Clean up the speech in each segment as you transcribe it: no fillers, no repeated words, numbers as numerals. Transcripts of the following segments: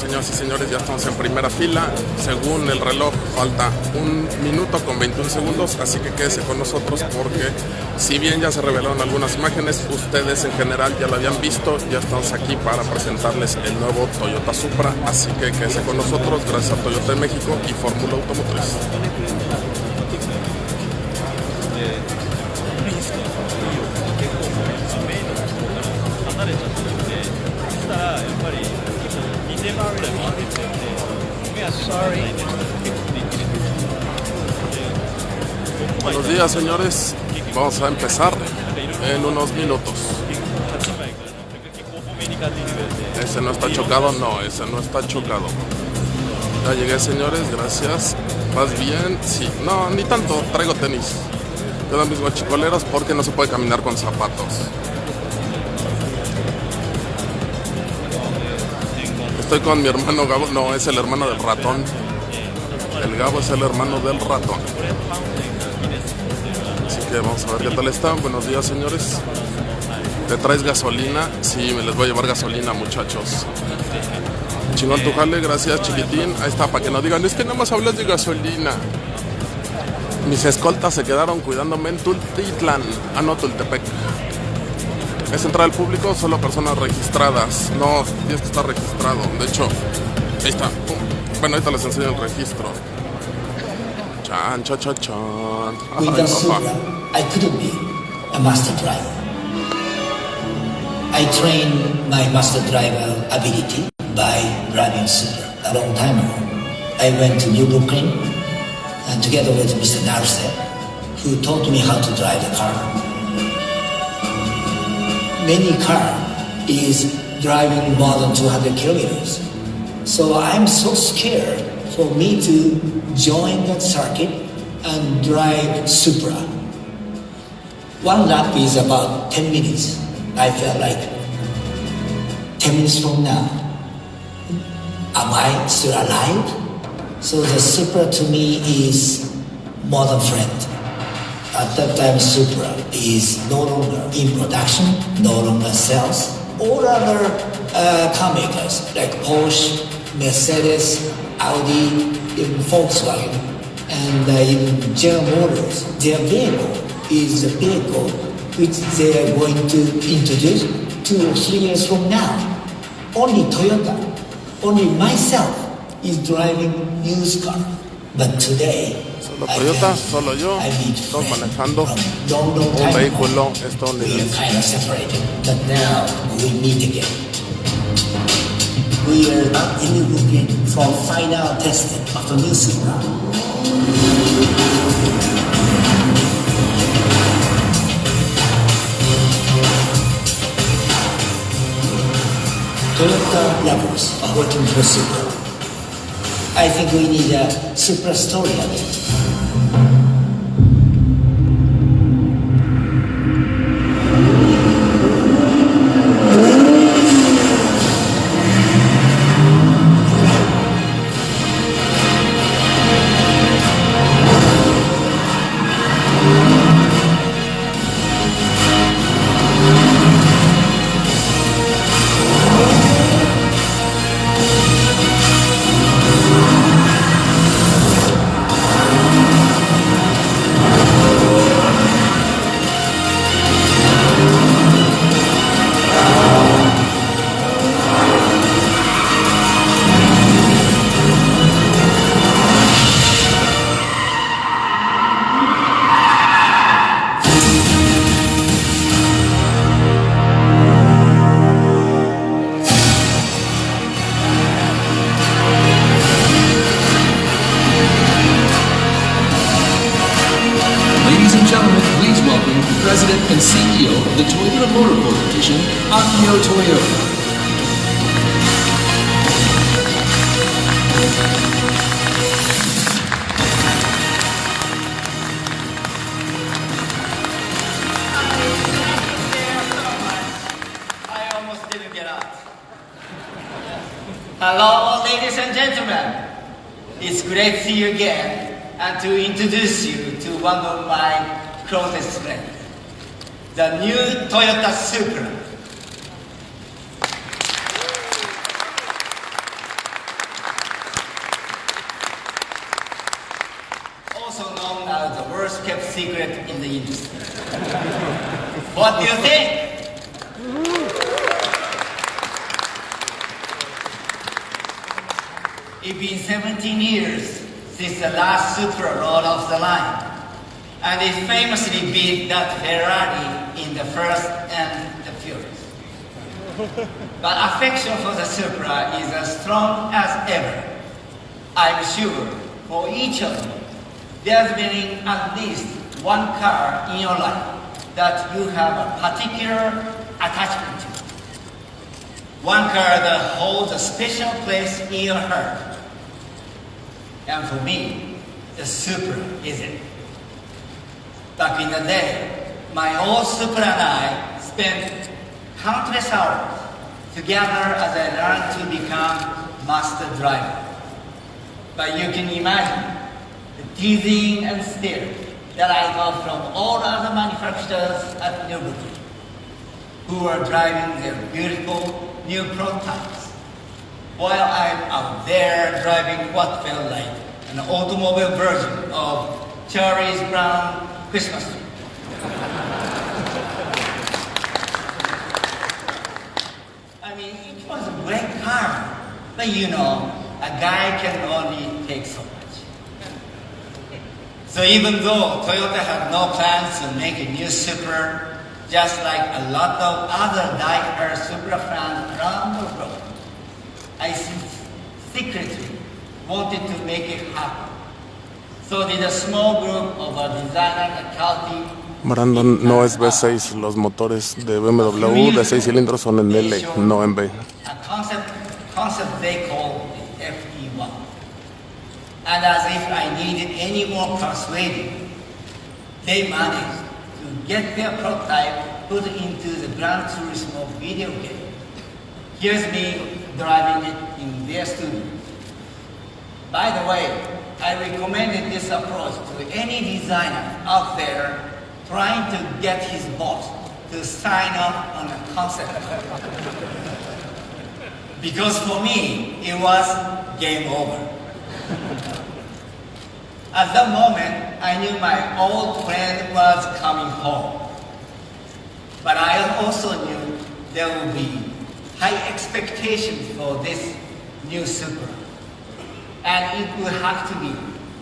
señoras y señores, ya estamos en primera fila. Según el reloj, falta 1 minuto con 21 segundos, así que quédese con nosotros porque si bien ya se revelaron algunas imágenes, ustedes en general ya lo habían visto. Ya estamos aquí para presentarles el nuevo Toyota Supra, así que quédese con nosotros, gracias a Toyota de México y Fórmula Automotriz. Buenos días, señores. Vamos a empezar en unos minutos. Ese no está chocado, no, ese no está chocado. Ya llegué, señores, gracias. ¿Vas bien? Sí. No, ni tanto, traigo tenis. Yo mis guachicoleros porque no se puede caminar con zapatos. Estoy con mi hermano Gabo. No, es el hermano del ratón. El Gabo es el hermano del ratón. Así que vamos a ver qué tal están. Buenos días, señores. ¿Te traes gasolina? Sí, me les voy a llevar gasolina, muchachos. Chingón tu jale, gracias, chiquitín. Ahí está, para que no digan, es que nada más hablas de gasolina. Mis escoltas se quedaron cuidándome en Tultitlán. Ah, no, Tultepec. Es entrada al público, solo personas registradas. No, tienes que estar registrado. De hecho, ahí está. Bueno, ahorita les enseño el registro. Chan, chan, chan, chan. With the Supra, I couldn't be a master driver. I trained my master driver ability by driving Supra a long time ago. I went to New Brooklyn and together with Mr. Naruse, who taught me how to drive the car. Many car is driving more than 200 kilometers. So I'm so scared for me to join that circuit and drive Supra. One lap is about 10 minutes. I felt like 10 minutes from now, am I still alive? So the Supra to me is more than friend. At that time, Supra is no longer in production, no longer sells. All other car makers like Porsche, Mercedes, Audi, even Volkswagen, and even General Motors, their vehicle is the vehicle which they are going to introduce 2 or 3 years from now. Only Toyota, only myself is driving used car. But today, solo Toyota, solo yo, estamos manejando un vehículo estadounidense. Kind of separated, but now we meet again. We are looking for final testing of the new Supra. Toyota lovers are working for Supra. I think we need a Supra story again. President and CEO of the Toyota Motor Corporation, Akio Toyoda. I almost didn't get out. Hello, ladies and gentlemen. It's great to see you again and to introduce you to one of my closest friends. The new Toyota Supra. secret in the industry. What do you think? It's been 17 years since the last Supra rode off the line, and it famously beat that Ferrari in the First and the Furious. But affection for the Supra is as strong as ever. I'm sure for each of you, there's been at least one car in your life that you have a particular attachment to. One car that holds a special place in your heart. And for me, the Supra is it. Back in the day, my old Supra and I spent countless hours together as I learned to become master driver. But you can imagine the teasing and stare that I got from all other manufacturers at Nürburgring, who were driving their beautiful new prototypes, while I'm out there driving what felt like an automobile version of Charlie Brown Christmas tree. I mean, it was a great car, but you know, a guy can only take so much. So even though Toyota had no plans to make a new Supra, just like a lot of other die-hard Supra fans around the world, I secretly wanted to make it happen. So did a small group of a designer faculty. Brandon, no es V6, los motores de BMW de 6 cilindros son en L, no en V. A concept they call the FE1. And as if I needed any more persuading, they managed to get their prototype put into the Gran Turismo video game. Here's me driving it in their studio. By the way, I recommended this approach to any designer out there trying to get his boss to sign off on a concept. Because for me, it was game over. At that moment, I knew my old friend was coming home. But I also knew there would be high expectations for this new Supra. And it would have to be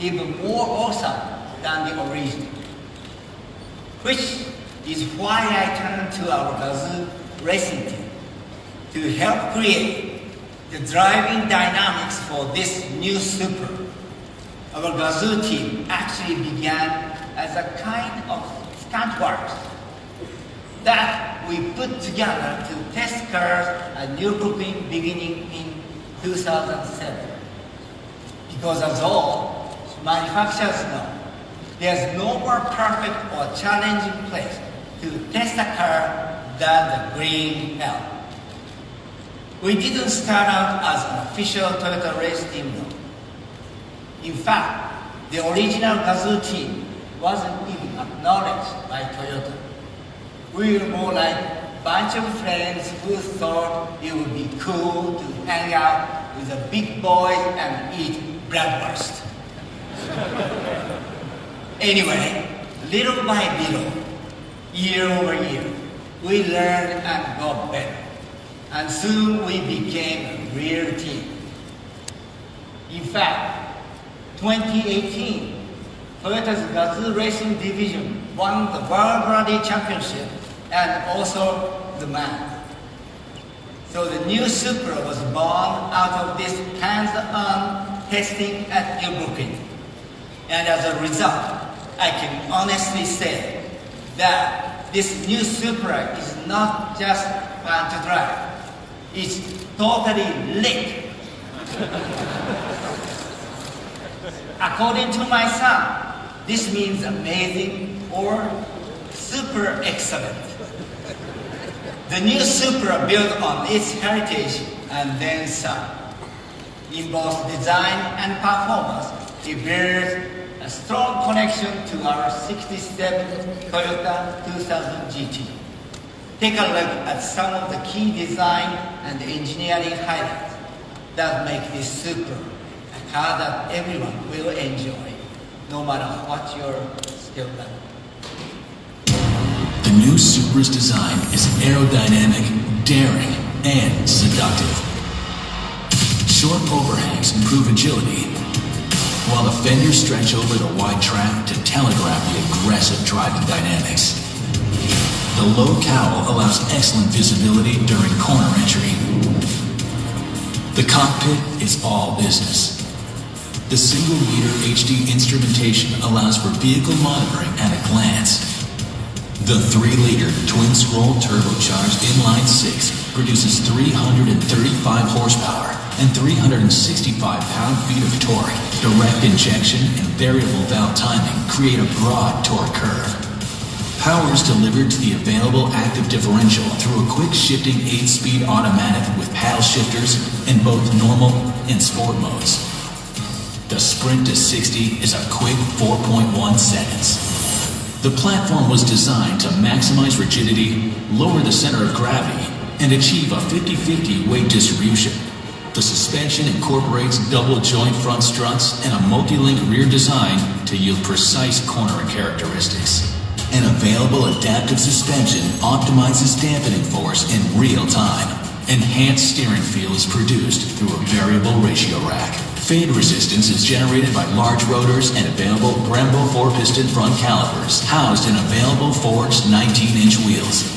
even more awesome than the original. Which is why I turned to our Gazoo racing team to help create the driving dynamics for this new Supra. Our Gazoo team actually began as a kind of stunt works that we put together to test cars at Nürburgring beginning in 2007. Because as all manufacturers know, there's no more perfect or challenging place to test a car than the green hell. We didn't start out as an official Toyota race team though. In fact, the original Gazoo team wasn't even acknowledged by Toyota. We were more like a bunch of friends who thought it would be cool to hang out with the big boys and eat bratwurst. Anyway, little by little, year over year, we learned and got better. And soon we became a real team. In fact, 2018, Toyota's Gazoo Racing Division won the World Rally Championship and also the MAN. So the new Supra was born out of this hands-on testing at Nürburgring. And as a result, I can honestly say that this new Supra is not just fun to drive. It's totally lit. According to my son, this means amazing or super excellent. The new Supra built on its heritage and then some. In both design and performance, it bears a strong connection to our 67 Toyota 2000 GT. Take a look at some of the key design and engineering highlights that make this Supra a car that everyone will enjoy, no matter what your 기억나. The new Supra's design is aerodynamic, daring, and seductive. Short overhangs improve agility, while the fenders stretch over the wide track to telegraph the aggressive driving dynamics. The low cowl allows excellent visibility during corner entry. The cockpit is all business. The single-meter HD instrumentation allows for vehicle monitoring at a glance. The 3-liter twin-scroll turbocharged inline-6 produces 335 horsepower and 365 pound-feet of torque. Direct injection and variable valve timing create a broad torque curve. Power is delivered to the available active differential through a quick-shifting 8-speed automatic with paddle shifters in both normal and sport modes. The sprint to 60 is a quick 4.1 seconds. The platform was designed to maximize rigidity, lower the center of gravity, and achieve a 50-50 weight distribution. The suspension incorporates double joint front struts and a multi-link rear design to yield precise cornering characteristics. An available adaptive suspension optimizes dampening force in real time. Enhanced steering feel is produced through a variable ratio rack. Fade resistance is generated by large rotors and available Brembo 4-piston front calipers housed in available forged 19-inch wheels.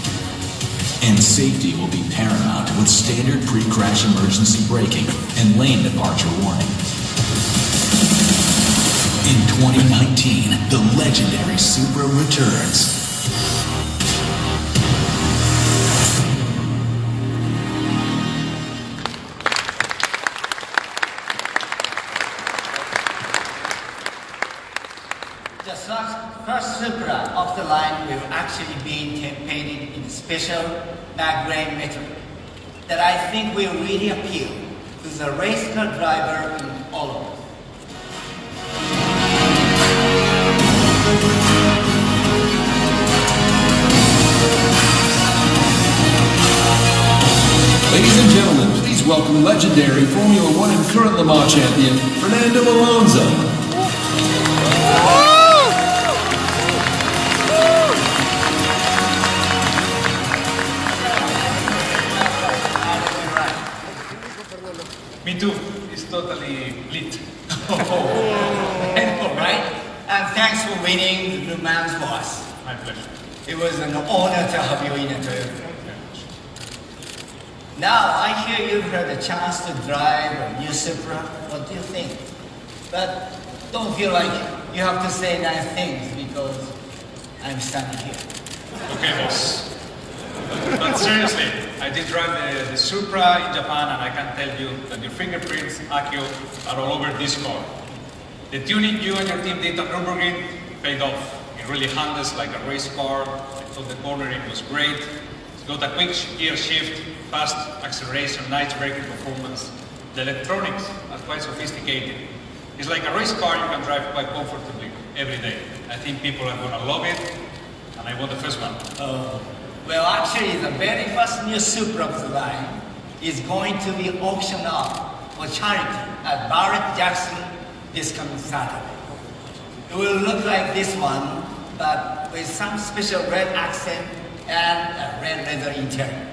And safety will be paramount with standard pre-crash emergency braking and lane departure warning. In 2019, the legendary Supra returns. The first Supra of the line will actually be painted in special mag-grain metal that I think will really appeal to the race car driver in all of us. Ladies and gentlemen, please welcome legendary Formula One and current Le Mans champion, Fernando Alonso. Me too. It's totally lit. I know, right? And thanks for winning the Le Mans for us. My pleasure. It was an honor to have you in a Toyota. Now, I hear you've had a chance to drive a new Supra. What do you think? But don't feel like you have to say nice things because I'm standing here. Okay, boss. But seriously, I did drive the Supra in Japan, and I can tell you that your fingerprints, Akio, are all over this car. The tuning you and your team did at Nürburgring paid off. It really handles like a race car. I thought the cornering was great. It's got a quick gear shift, fast acceleration, nice braking performance. The electronics are quite sophisticated. It's like a race car you can drive quite comfortably every day. I think people are going to love it, and I want the first one. Well, actually, the very first new Supra of the line is going to be auctioned off for charity at Barrett-Jackson this coming Saturday. It will look like this one, but with some special red accent and a red leather interior.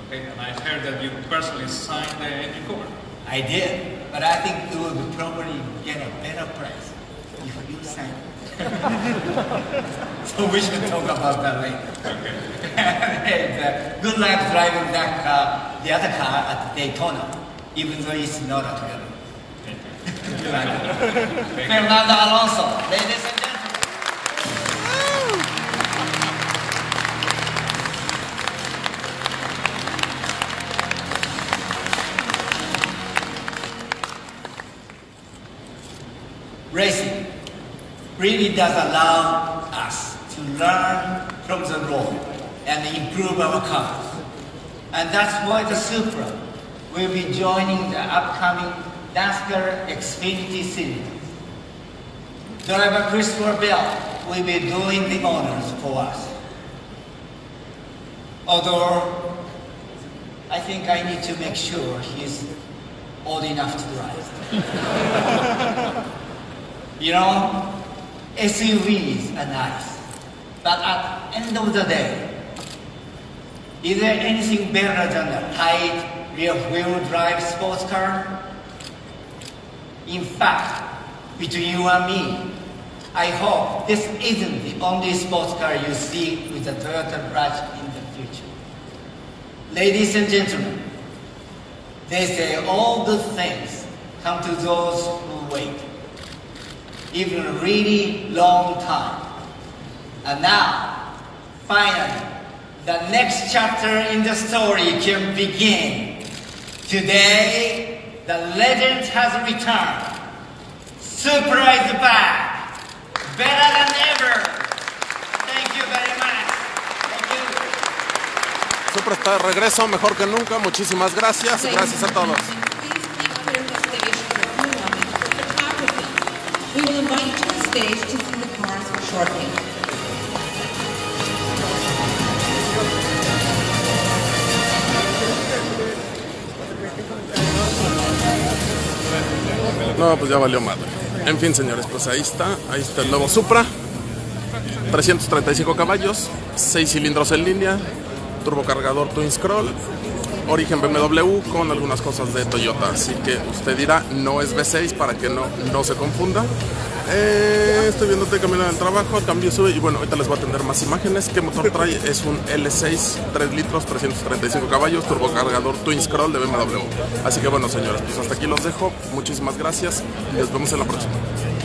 Okay, and I heard that you personally signed the engine cover. I did, but I think you will probably get a better price if you sign it. So we should talk about that later. Okay. And, good luck driving that car, the other car at Daytona, even though it's not a Toyota. Good luck. Fernando Alonso, ladies and gentlemen. Racing really does allow us to learn from the road and improve our cars. And that's why the Supra will be joining the upcoming NASCAR Xfinity Series. Driver Christopher Bell will be doing the honors for us. Although, I think I need to make sure he's old enough to drive. You know, SUVs are nice, but at the end of the day, is there anything better than a tight rear-wheel drive sports car? In fact, between you and me, I hope this isn't the only sports car you see with a Toyota badge in the future. Ladies and gentlemen, they say all good things come to those who wait, even a really long time. And now, finally, the next chapter in the story can begin. Today, the legend has returned. Supra is back, better than ever. Thank you very much. Thank you. Supra está de regreso, mejor que nunca. Muchísimas gracias. Gracias a todos. We will invite you to the stage to see the cars shortly. No, pues ya valió madre. En fin, señores, pues ahí está el nuevo Supra. 335 caballos, 6 cilindros en línea, turbocargador Twin Scroll, origen BMW con algunas cosas de Toyota. Así que usted dirá, no es V6 para que no se confunda. Estoy viéndote camino del trabajo, cambio, sube y bueno, ahorita les voy a atender más imágenes. ¿Qué motor trae? Es un L6, 3 litros, 335 caballos, turbocargador Twin Scroll de BMW. Así que bueno, señores, pues hasta aquí los dejo. Muchísimas gracias y nos vemos en la próxima.